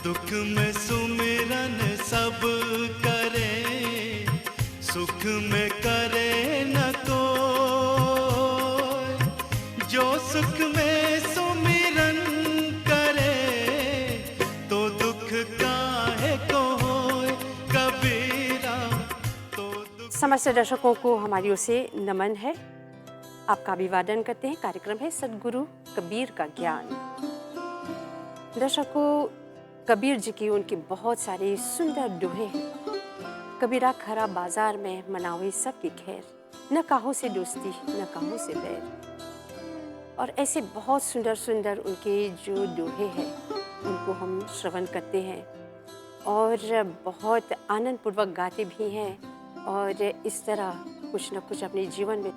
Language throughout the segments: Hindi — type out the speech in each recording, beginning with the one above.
दुख में सुमिरन सब करे, सुख में करे न कोई। जो सुख में सुमिरन करे, तो दुख काहे को होए कबीरा, तो दुख। समस्त दर्शकों को हमारी ओर से नमन है। आपका अभिवादन करते हैं। कार्यक्रम है सदगुरु कबीर का ज्ञान। दर्शकों, कबीर जी की उनकी बहुत सारी सुंदर दोहे हैं। कबीरा खरा बाजार में मनावे सबकी खैर, न काहों से दोस्ती न काहों से बैर। और ऐसे बहुत सुंदर सुंदर उनके जो दोहे हैं उनको हम श्रवण करते हैं और बहुत आनंद पूर्वक गाते भी हैं, और इस तरह कुछ न कुछ अपने जीवन में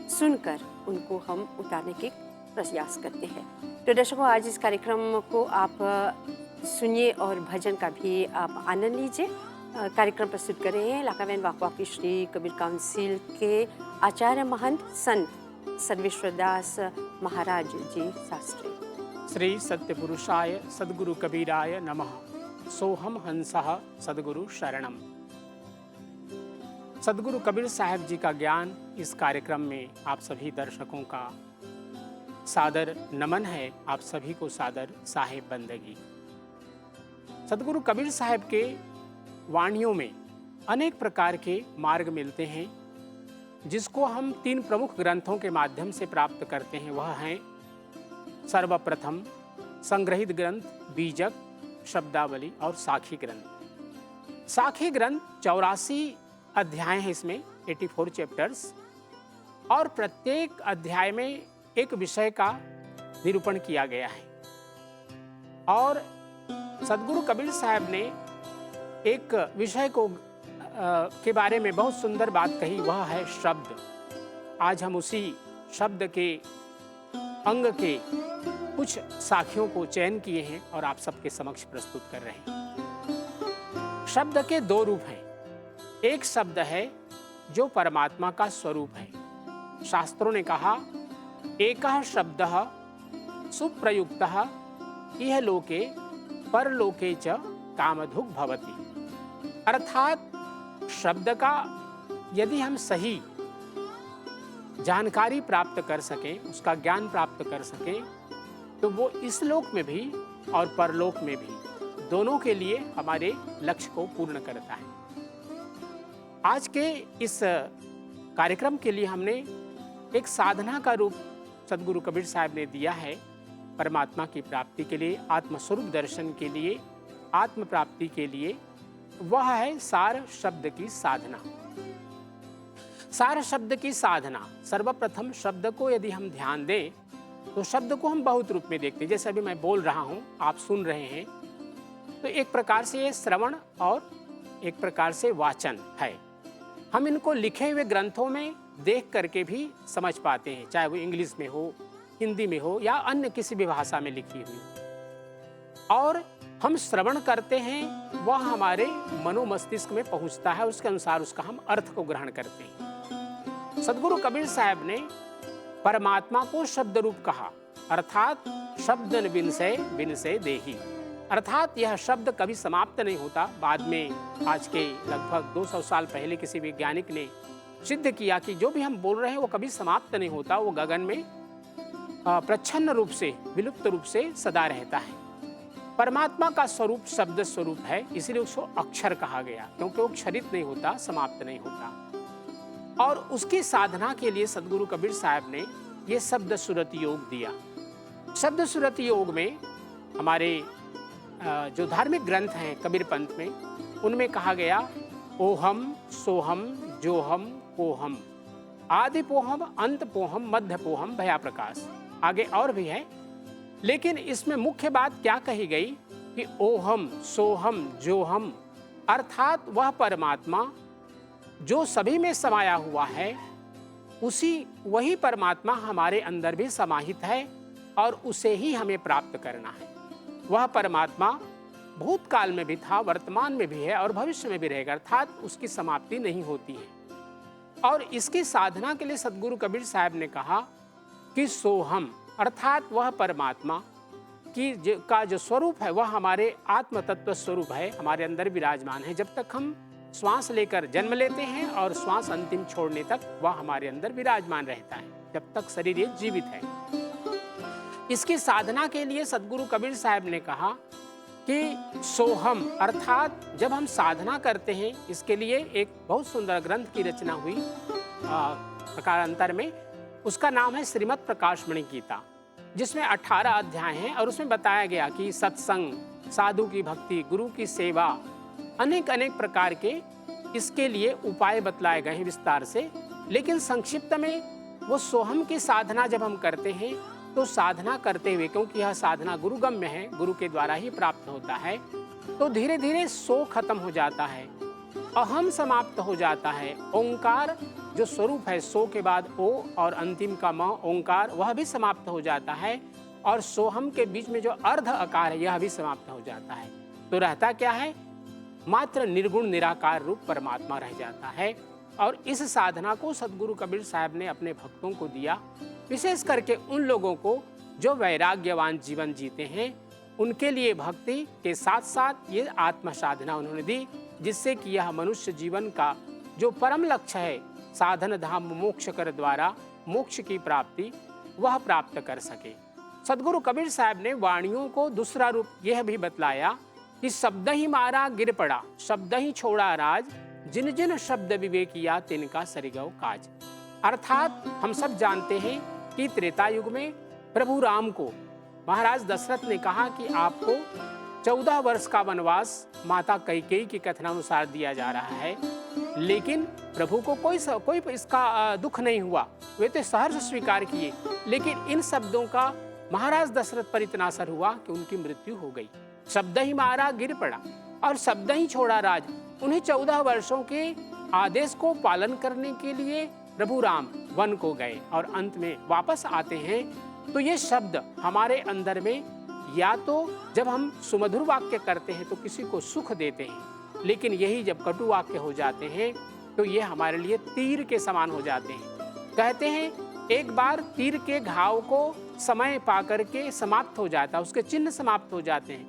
सुनकर उनको हम उतारने के प्रयास करते हैं। तो दर्शकों, आज इस कार्यक्रम को आप सुनिए और भजन का भी आप आनंद लीजिए। कार्यक्रम प्रस्तुत कर रहे हैं लाकावैन वाकवा श्री कबीर काउंसिल के आचार्य महंत संत सर्वेश्वर दास महाराज जी शास्त्री। श्री सत्यपुरुषाय सद्गुरु कबीराय नमः। सोहम हंसः सद्गुरु शरणम। सद्गुरु कबीर साहब जी का ज्ञान इस कार्यक्रम में आप सभी दर्शकों का सादर नमन है। आप सभी को सादर साहिब बंदगी। सद्गुरु कबीर साहब के वाणियों में अनेक प्रकार के मार्ग मिलते हैं, जिसको हम 3 प्रमुख ग्रंथों के माध्यम से प्राप्त करते हैं। वह हैं सर्वप्रथम संग्रहित ग्रंथ बीजक, शब्दावली और साखी ग्रंथ। साखी ग्रंथ 84 अध्याय हैं, इसमें 84 चैप्टर्स, और प्रत्येक अध्याय में एक विषय का निरूपण किया गया है। और सद्गुरु कबीर साहब ने एक विषय को के बारे में बहुत सुंदर बात कही, वह है शब्द। आज हम उसी शब्द के अंग के कुछ साखियों को चयन किए हैं और आप सबके समक्ष प्रस्तुत कर रहे हैं। शब्द के 2 रूप हैं। एक शब्द है जो परमात्मा का स्वरूप है। शास्त्रों ने कहा एकः शब्दः सुप्रयुक्तः इह लोके परलोके च कामधुक् भवति। अर्थात शब्द का यदि हम सही जानकारी प्राप्त कर सकें, उसका ज्ञान प्राप्त कर सकें, तो वो इस लोक में भी और परलोक में भी दोनों के लिए हमारे लक्ष्य को पूर्ण करता है। आज के इस कार्यक्रम के लिए हमने एक साधना का रूप सद्गुरु कबीर साहब ने दिया है। परमात्मा की प्राप्ति के लिए, आत्मस्वरूप दर्शन के लिए, आत्म प्राप्ति के लिए, वह है सार शब्द की साधना। सार शब्द की साधना, सर्वप्रथम शब्द को यदि हम ध्यान दें तो शब्द को हम बहुत रूप में देखते हैं। जैसे अभी मैं बोल रहा हूँ, आप सुन रहे हैं, तो एक प्रकार से ये श्रवण और एक प्रकार से वाचन है। हम इनको लिखे हुए ग्रंथों में देख करके भी समझ पाते हैं, चाहे वो इंग्लिश में हो, हिंदी में हो या अन्य किसी भी भाषा में लिखी हुई। और हम श्रवण करते हैं, वह हमारे मनोमस्तिष्क में पहुंचता है, उसके अनुसार उसका हम अर्थ को ग्रहण करते हैं। सद्गुरु कबीर साहब ने परमात्मा को शब्द रूप कहा, अर्थात शब्दन विनसय विनसय देही। अर्थात यह शब्द कभी समाप्त नहीं होता। बाद में आज के लगभग 200 साल पहले किसी वैज्ञानिक ने सिद्ध किया कि जो भी हम बोल रहे हैं वो कभी समाप्त नहीं होता, वो गगन में प्रच्छन्न रूप से, विलुप्त रूप से सदा रहता है। परमात्मा का स्वरूप शब्द स्वरूप है, इसीलिए उसको अक्षर कहा गया, क्योंकि वो क्षरित नहीं होता, समाप्त नहीं होता। और उसकी साधना के लिए सद्गुरु कबीर साहब ने ये शब्द सुरत योग दिया। शब्द सुरत योग में हमारे जो धार्मिक ग्रंथ हैं कबीर पंथ में, उनमें कहा गया ओहम सोहम जोहम पोहम, आदि पोहम अंत पोहम मध्य पोहम भया प्रकाश। आगे और भी है, लेकिन इसमें मुख्य बात क्या कही गई कि ओहम सोहम जोहम, अर्थात वह परमात्मा जो सभी में समाया हुआ है, वही परमात्मा हमारे अंदर भी समाहित है और उसे ही हमें प्राप्त करना है। वह परमात्मा भूतकाल में भी था, वर्तमान में भी है और भविष्य में भी रहेगा, अर्थात उसकी समाप्ति नहीं होती है। और इसकी साधना के लिए सद्गुरु कबीर साहब ने कहा कि सोहम, अर्थात वह परमात्मा का जो स्वरूप है वह हमारे आत्म तत्व स्वरूप है, हमारे अंदर विराजमान है। जब तक हम श्वास लेकर जन्म लेते हैं और श्वास अंतिम छोड़ने तक वह हमारे अंदर विराजमान रहता है, जब तक शरीर ये जीवित है। इसकी साधना के लिए सदगुरु कबीर साहब ने कहा कि सोहम, अर्थात जब हम साधना करते हैं, इसके लिए एक बहुत सुंदर ग्रंथ की रचना हुई प्रकारांतर में। उसका नाम है श्रीमद् प्रकाशमणि गीता, जिसमें 18 अध्याय हैं और उसमें बताया गया कि सत्संग, साधु की भक्ति, गुरु की सेवा, अनेक अनेक प्रकार के इसके लिए उपाय बतलाए गए हैं विस्तार से। लेकिन संक्षिप्त में वो सोहम की साधना जब हम करते हैं तो साधना करते हुए, क्योंकि यह साधना गुरुगम्य है, गुरु के द्वारा ही प्राप्त होता है, तो धीरे धीरे सो खत्म हो जाता है, अहम समाप्त हो जाता है। ओंकार जो स्वरूप है, सो के बाद ओ और अंतिम का म, ओंकार, वह भी समाप्त हो जाता है। और सोहम के बीच में जो अर्ध आकार है यह भी समाप्त हो जाता है। तो रहता क्या है? मात्र निर्गुण निराकार रूप परमात्मा रह जाता है। और इस साधना को सदगुरु कबीर साहब ने अपने भक्तों को दिया, विशेष करके उन लोगों को जो वैराग्यवान जीवन जीते हैं, उनके लिए भक्ति के साथ साथ ये आत्म साधना उन्होंने दी, जिससे कि यह मनुष्य जीवन का जो परम लक्ष्य है, साधन धाम मोक्ष कर द्वारा मोक्ष की प्राप्ति, वह प्राप्त कर सके। सदगुरु कबीर साहब ने वाणियों को दूसरा रूप यह भी बतलाया कि शब्द ही मारा गिर पड़ा, शब्द ही छोड़ा राज, जिन जिन शब्द विवेक किया तिनका सरिगव काज। अर्थात हम सब जानते हैं कि त्रेता युग में प्रभु राम को महाराज दशरथ ने कहा कि आपको 14 वर्ष का वनवास माता कैकेयी की कथनानुसार दिया जा रहा है, लेकिन प्रभु को कोई इसका दुख नहीं हुआ, वे तो सहर्ष स्वीकार किए। लेकिन इन शब्दों का महाराज दशरथ पर इतना असर हुआ कि उनकी मृत्यु हो गई। शब्द ही मारा गिर पड़ा और शब्द ही छोड़ा राज। उन्हें 14 वर्षों के आदेश को पालन करने के लिए प्रभु राम वन को गए और अंत में वापस आते हैं। तो ये शब्द हमारे अंदर में, या तो जब हम सुमधुर वाक्य करते हैं तो किसी को सुख देते हैं, लेकिन यही जब कटु वाक्य हो जाते हैं तो ये हमारे लिए तीर के समान हो जाते हैं। कहते हैं एक बार तीर के घाव को समय पा करके समाप्त हो जाता है, उसके चिन्ह समाप्त हो जाते हैं,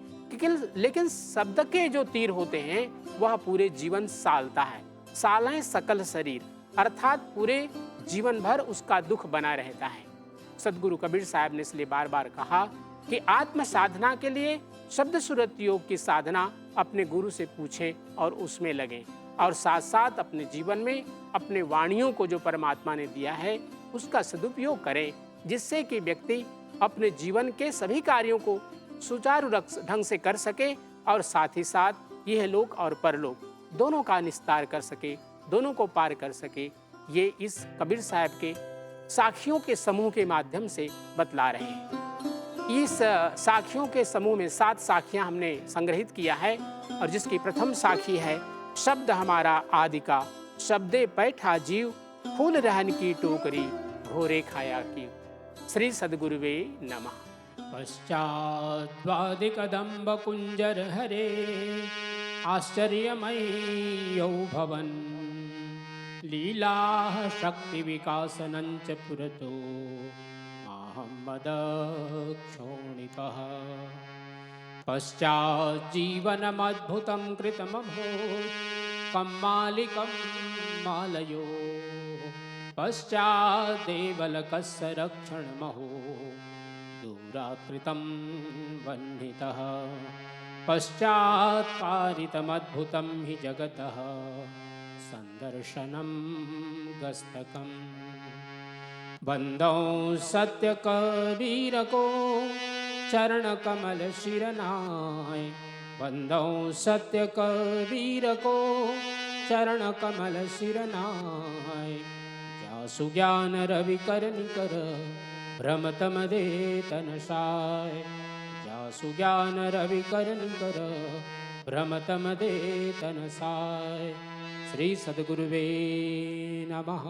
लेकिन शब्द के जो तीर होते हैं वह पूरे जीवन सालता है। सालें सकल शरीर, अर्थात पूरे जीवन भर उसका दुख बना रहता है। सदगुरु कबीर साहब ने इसलिए बार बार कहा कि आत्म साधना के लिए शब्द सूरत योग की साधना अपने गुरु से पूछें और उसमें लगें, और साथ साथ अपने जीवन में अपने वाणियों को जो परमात्मा ने दिया है उसका सदुपयोग करें, जिससे कि व्यक्ति अपने जीवन के सभी कार्यों को सुचारू ढंग से कर सके और साथ ही साथ यह लोक और परलोक दोनों का निस्तार कर सके, दोनों को पार कर सके। ये इस कबीर साहब के साखियों के समूह के माध्यम से बतला रहे हैं। इस साखियों के समूह में 7 साखियां हमने संग्रहित किया है, और जिसकी प्रथम साखी है शब्द हमारा आदि का, शब्दे बैठा जीव, फूल रहन की टोकरी, घोरे खाया की। श्री सद्गुरुवे नमः। पश्चाद्वादि कदम्ब कुंजर हरे, आश्चर्यमयौ भवन्, लीला शक्ति विकासनञ्च पुरतो माहं मदक्षोणिकः। पश्चाज्जीवनमद्भुतं कृतमभूत् कम्मालिकं मालयो, पश्चादेवलकस्य रक्षणमहो दूराकृतं वह्नितः। पश्चात्कारितमद्भुतं हि जगतः संदर्शनं गस्तकम्। वन्दौ सत्यकबीरको चरणकमल शिरनाय, वन्दौ सत्यकबीरको चरणकमल शिरनाय। जासु ज्ञान रविकर निकर भ्रमतमदे तनसाय, जासु ज्ञान रविकर निकर भ्रमतमदे तनसाय। श्री सद्गुरुवे नमः।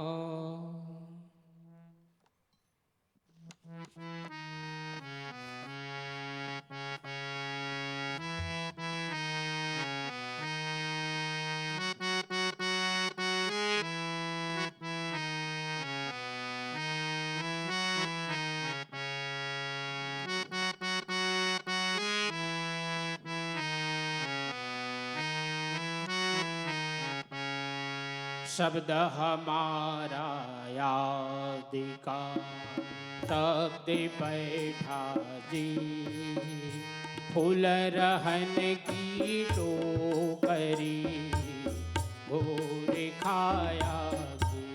शब्द हमारा याद का शब्द बैठा जी, फूल रहन की टोकरी भोर खाया जी,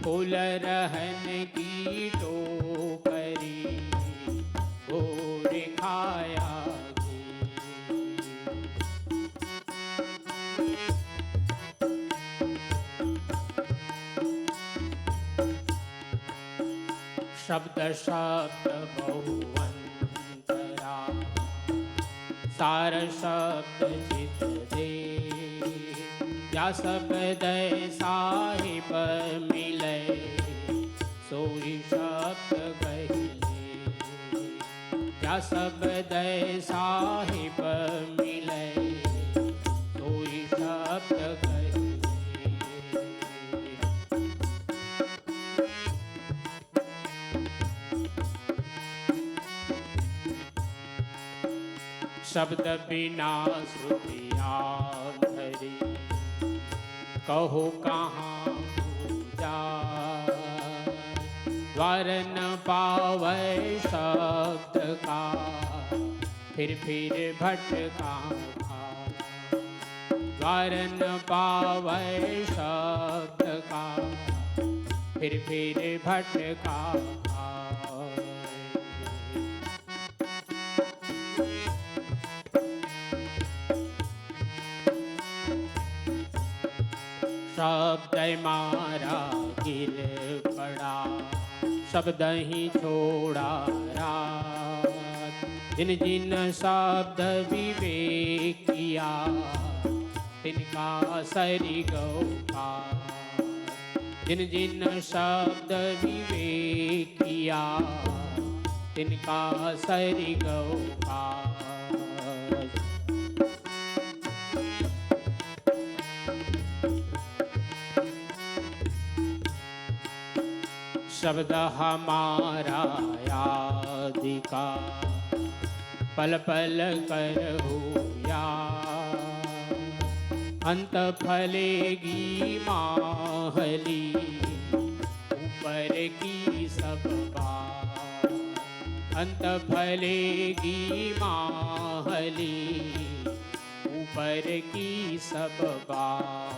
फूल रहन की टोकरी भोर खाया जी। शब्द शब्द बहुअंतरा सार शब्द चित दे, या शब्द साहिब मिले सोई शब्द कहिले, या शब्द साहिब मिले सोई शब्द कहिले। शब्द बिना श्रुतियाँ धरी कहो कहाँ पूजा, द्वार न पावै शब्द का फिर भटका था, द्वार न पावै शब्द का फिर भटका था। शब्द मारा गिर पड़ा, शब्द ही छोड़ा रात, जिन जिन शब्द विवेक किया तिनका सरी गौथा, जिन जिन शब्द विवेक किया तिनका सरी गौथा। शब्द हमारा याद का पल पल कर होया, अंत फलेगी माहली ऊपर की सब बात, अंत फलेगी माहली ऊपर की सब बात।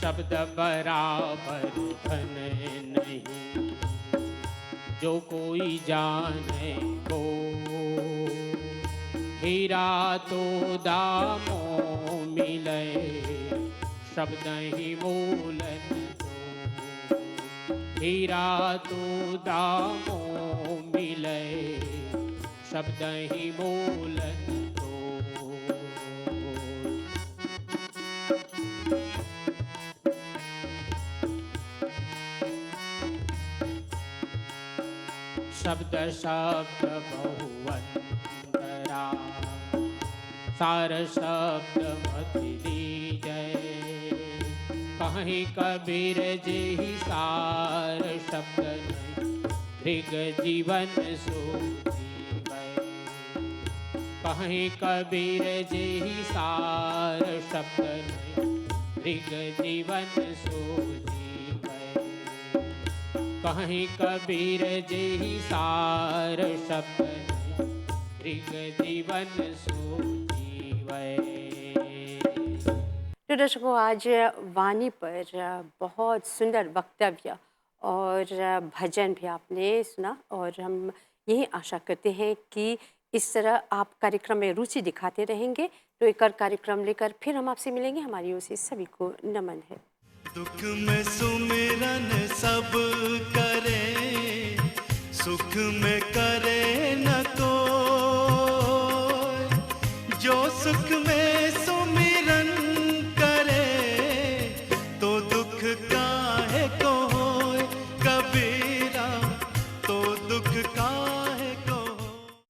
शब्द बराबर धन नहीं, जो कोई जाने को हीरा तो दामों मिले शब्द ही मोलन दो, हीरा तो दामों मिले शब्द ही मोलन दो। शब्द शब्द बहुअंतरा सार शब्द मत दीजय, कहीं कबीर जी सार शब्द नहीं मृग जीवन सो जीवै, कहीं कबीर जी सार शब्द नहीं मृग जीवन सो जीवै, कहीं कबीर जी सार शब्द मृग जीवन सो जीवै। तो दर्शकों, आज वाणी पर बहुत सुंदर वक्तव्य और भजन भी आपने सुना, और हम यही आशा करते हैं कि इस तरह आप कार्यक्रम में रुचि दिखाते रहेंगे। तो एक और कार्यक्रम लेकर फिर हम आपसे मिलेंगे। हमारी ओर से सभी को नमन है। दुख में सुमिरन सब करे, सुख में करे न कोई, जो सुख में